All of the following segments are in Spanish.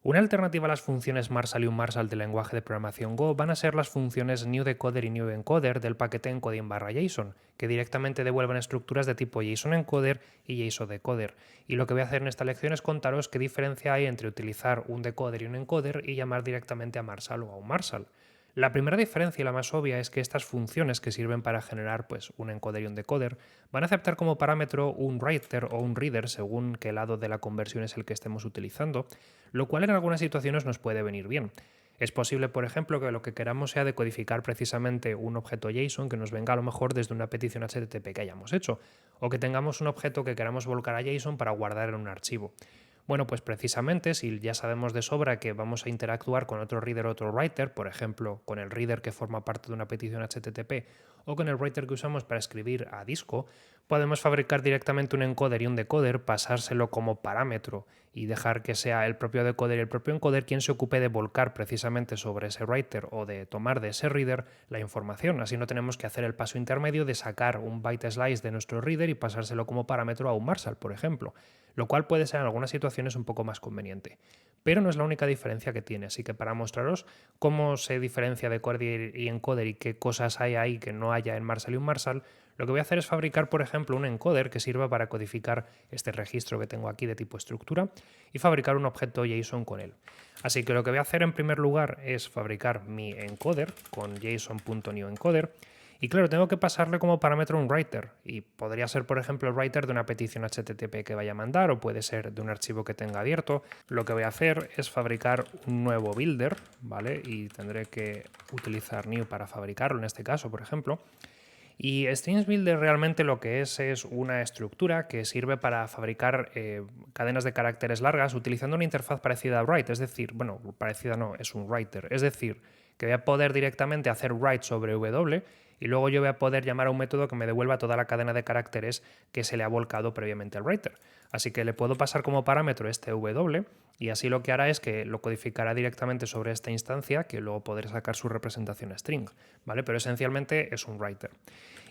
Una alternativa a las funciones Marsal y unmarsal del lenguaje de programación Go van a ser las funciones newDecoder y newEncoder del paquete encoding/JSON, que directamente devuelven estructuras de tipo JSON-encoder y JSON-decoder. Y lo que voy a hacer en esta lección es contaros qué diferencia hay entre utilizar un decoder y un encoder y llamar directamente a Marsal o a unmarsal. La primera diferencia y la más obvia es que estas funciones que sirven para generar un encoder y un decoder van a aceptar como parámetro un writer o un reader según qué lado de la conversión es el que estemos utilizando, lo cual en algunas situaciones nos puede venir bien. Es posible, por ejemplo, que lo que queramos sea decodificar precisamente un objeto JSON que nos venga a lo mejor desde una petición HTTP que hayamos hecho, o que tengamos un objeto que queramos volcar a JSON para guardar en un archivo. Bueno, pues precisamente si ya sabemos de sobra que vamos a interactuar con otro reader o otro writer, por ejemplo, con el reader que forma parte de una petición HTTP o con el writer que usamos para escribir a disco, podemos fabricar directamente un encoder y un decoder, pasárselo como parámetro y dejar que sea el propio decoder y el propio encoder quien se ocupe de volcar precisamente sobre ese writer o de tomar de ese reader la información. Así no tenemos que hacer el paso intermedio de sacar un byte slice de nuestro reader y pasárselo como parámetro a un Marsal, por ejemplo, lo cual puede ser en algunas situaciones un poco más conveniente. Pero no es la única diferencia que tiene, así que para mostraros cómo se diferencia decoder y encoder y qué cosas hay ahí que no haya en Marsal y un Marsal, lo que voy a hacer es fabricar, por ejemplo, un encoder que sirva para codificar este registro que tengo aquí de tipo estructura y fabricar un objeto JSON con él. Así que lo que voy a hacer en primer lugar es fabricar mi encoder con json.newEncoder. Y claro, tengo que pasarle como parámetro un writer. Y podría ser, por ejemplo, el writer de una petición HTTP que vaya a mandar o puede ser de un archivo que tenga abierto. Lo que voy a hacer es fabricar un nuevo builder, ¿vale? Y tendré que utilizar new para fabricarlo en este caso, por ejemplo. Y Strings Builder realmente lo que es una estructura que sirve para fabricar cadenas de caracteres largas utilizando una interfaz parecida a write, es decir, bueno, parecida no, es un writer, es decir, que voy a poder directamente hacer write sobre W y luego yo voy a poder llamar a un método que me devuelva toda la cadena de caracteres que se le ha volcado previamente al writer. Así que le puedo pasar como parámetro este W y así lo que hará es que lo codificará directamente sobre esta instancia que luego podré sacar su representación a string, ¿vale? Pero esencialmente es un writer.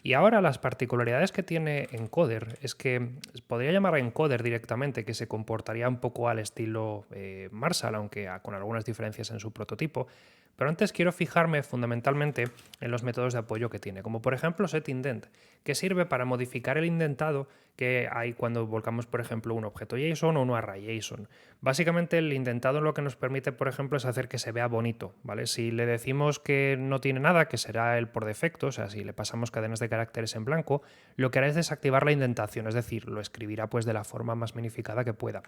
Y ahora las particularidades que tiene encoder es que podría llamar a encoder directamente, que se comportaría un poco al estilo Marsal, aunque con algunas diferencias en su prototipo. Pero antes quiero fijarme fundamentalmente en los métodos de apoyo que tiene, como por ejemplo setIndent, que sirve para modificar el indentado que hay cuando volcamos, por ejemplo, un objeto JSON o un array JSON. Básicamente el indentado lo que nos permite, por ejemplo, es hacer que se vea bonito, ¿vale? Si le decimos que no tiene nada, que será el por defecto, o sea, si le pasamos cadenas de caracteres en blanco, lo que hará es desactivar la indentación, es decir, lo escribirá pues de la forma más minificada que pueda.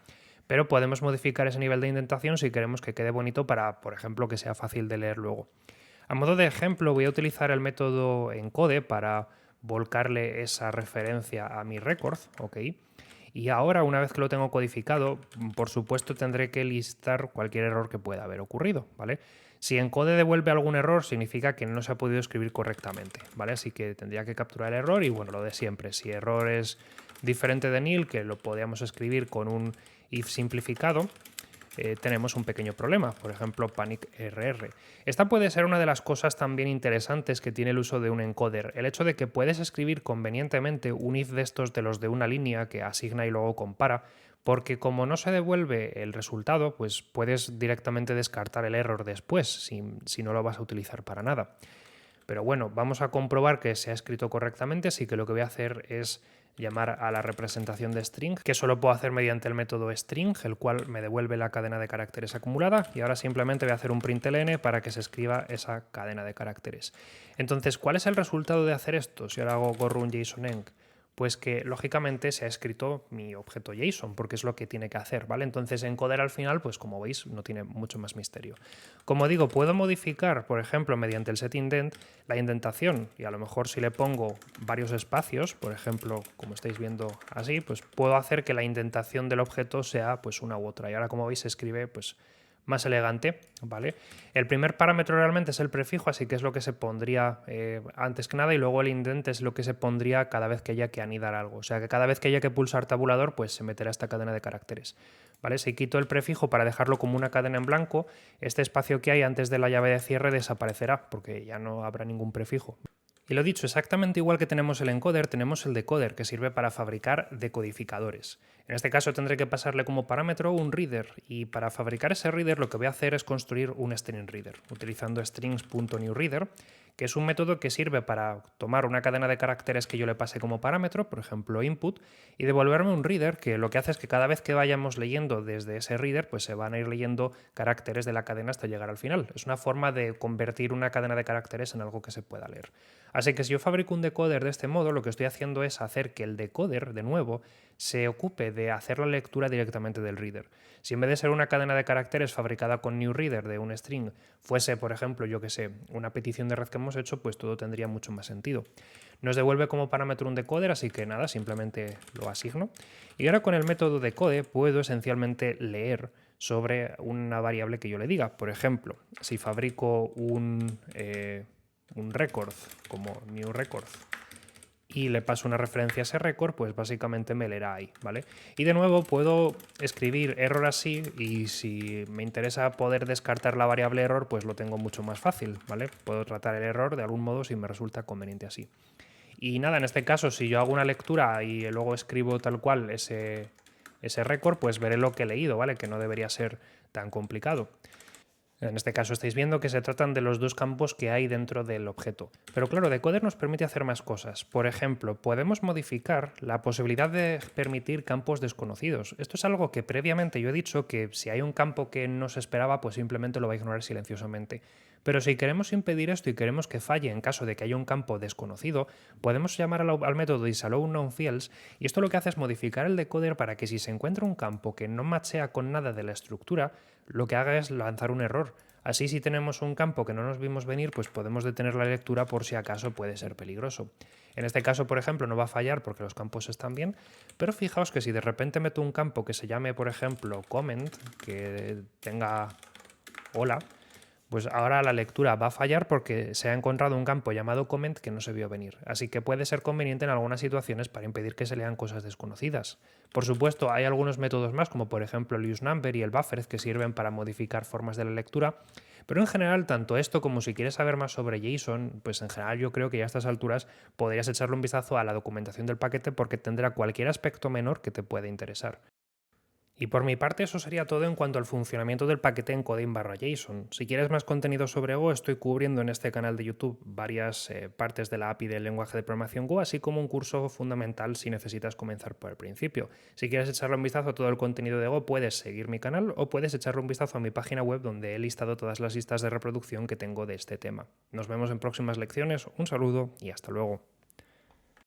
Pero podemos modificar ese nivel de indentación si queremos que quede bonito para, por ejemplo, que sea fácil de leer luego. A modo de ejemplo, voy a utilizar el método encode para volcarle esa referencia a mi record, ¿ok? Y ahora, una vez que lo tengo codificado, por supuesto tendré que listar cualquier error que pueda haber ocurrido, ¿vale? Si encode devuelve algún error, significa que no se ha podido escribir correctamente, ¿vale? Así que tendría que capturar el error y, bueno, lo de siempre. Si error es diferente de nil, que lo podríamos escribir con un if simplificado, tenemos un pequeño problema, por ejemplo panic RR. Esta puede ser una de las cosas también interesantes que tiene el uso de un encoder, el hecho de que puedes escribir convenientemente un if de estos de los de una línea que asigna y luego compara, porque como no se devuelve el resultado, pues puedes directamente descartar el error después si no lo vas a utilizar para nada. Pero bueno, vamos a comprobar que se ha escrito correctamente, así que lo que voy a hacer es llamar a la representación de string, que solo puedo hacer mediante el método string, el cual me devuelve la cadena de caracteres acumulada, y ahora simplemente voy a hacer un println para que se escriba esa cadena de caracteres. Entonces, ¿cuál es el resultado de hacer esto? Si ahora hago gorrun JSON-enc, pues que lógicamente se ha escrito mi objeto JSON, porque es lo que tiene que hacer, ¿vale? Entonces encoder al final, pues como veis, no tiene mucho más misterio. Como digo, puedo modificar, por ejemplo, mediante el setIndent, la indentación, y a lo mejor si le pongo varios espacios, por ejemplo, como estáis viendo así, pues puedo hacer que la indentación del objeto sea pues una u otra. Y ahora, como veis, se escribe pues más elegante, ¿vale? El primer parámetro realmente es el prefijo, así que es lo que se pondría antes que nada, y luego el indent es lo que se pondría cada vez que haya que anidar algo. O sea que cada vez que haya que pulsar tabulador, pues se meterá esta cadena de caracteres, ¿vale? Si quito el prefijo para dejarlo como una cadena en blanco, este espacio que hay antes de la llave de cierre desaparecerá, porque ya no habrá ningún prefijo. Y lo dicho, exactamente igual que tenemos el encoder, tenemos el decoder, que sirve para fabricar decodificadores. En este caso tendré que pasarle como parámetro un reader, y para fabricar ese reader lo que voy a hacer es construir un string reader, utilizando strings.newReader, que es un método que sirve para tomar una cadena de caracteres que yo le pase como parámetro, por ejemplo input, y devolverme un reader que lo que hace es que cada vez que vayamos leyendo desde ese reader, pues se van a ir leyendo caracteres de la cadena hasta llegar al final. Es una forma de convertir una cadena de caracteres en algo que se pueda leer. Así que si yo fabrico un decoder de este modo, lo que estoy haciendo es hacer que el decoder, de nuevo, se ocupe de hacer la lectura directamente del reader. Si en vez de ser una cadena de caracteres fabricada con newReader de un string, fuese, por ejemplo, yo que sé, una petición de red que hemos hecho, pues todo tendría mucho más sentido. Nos devuelve como parámetro un decoder, así que nada, simplemente lo asigno. Y ahora con el método decode puedo esencialmente leer sobre una variable que yo le diga. Por ejemplo, si fabrico un record como newRecord y le paso una referencia a ese record, pues básicamente me leerá ahí, ¿vale? Y de nuevo puedo escribir error así, y si me interesa poder descartar la variable error, pues lo tengo mucho más fácil, ¿vale? Puedo tratar el error de algún modo si me resulta conveniente así. Y nada, en este caso, si yo hago una lectura y luego escribo tal cual ese record, pues veré lo que he leído, ¿vale? Que no debería ser tan complicado. En este caso estáis viendo que se tratan de los dos campos que hay dentro del objeto. Pero claro, decoder nos permite hacer más cosas. Por ejemplo, podemos modificar la posibilidad de permitir campos desconocidos. Esto es algo que previamente yo he dicho que si hay un campo que no se esperaba, pues simplemente lo va a ignorar silenciosamente. Pero si queremos impedir esto y queremos que falle en caso de que haya un campo desconocido, podemos llamar al método isAllowNoneFields, y esto lo que hace es modificar el decoder para que si se encuentra un campo que no machea con nada de la estructura, lo que haga es lanzar un error. Así, si tenemos un campo que no nos vimos venir, pues podemos detener la lectura por si acaso puede ser peligroso. En este caso, por ejemplo, no va a fallar porque los campos están bien, pero fijaos que si de repente meto un campo que se llame, por ejemplo, comment, que tenga hola, pues ahora la lectura va a fallar porque se ha encontrado un campo llamado comment que no se vio venir. Así que puede ser conveniente en algunas situaciones para impedir que se lean cosas desconocidas. Por supuesto, hay algunos métodos más, como por ejemplo el useNumber y el buffer, que sirven para modificar formas de la lectura, pero en general, tanto esto como si quieres saber más sobre JSON, pues en general yo creo que ya a estas alturas podrías echarle un vistazo a la documentación del paquete, porque tendrá cualquier aspecto menor que te pueda interesar. Y por mi parte eso sería todo en cuanto al funcionamiento del paquete encoding/JSON. Si quieres más contenido sobre Go, estoy cubriendo en este canal de YouTube varias partes de la API del lenguaje de programación Go, así como un curso fundamental si necesitas comenzar por el principio. Si quieres echarle un vistazo a todo el contenido de Go, puedes seguir mi canal o puedes echarle un vistazo a mi página web, donde he listado todas las listas de reproducción que tengo de este tema. Nos vemos en próximas lecciones, un saludo y hasta luego.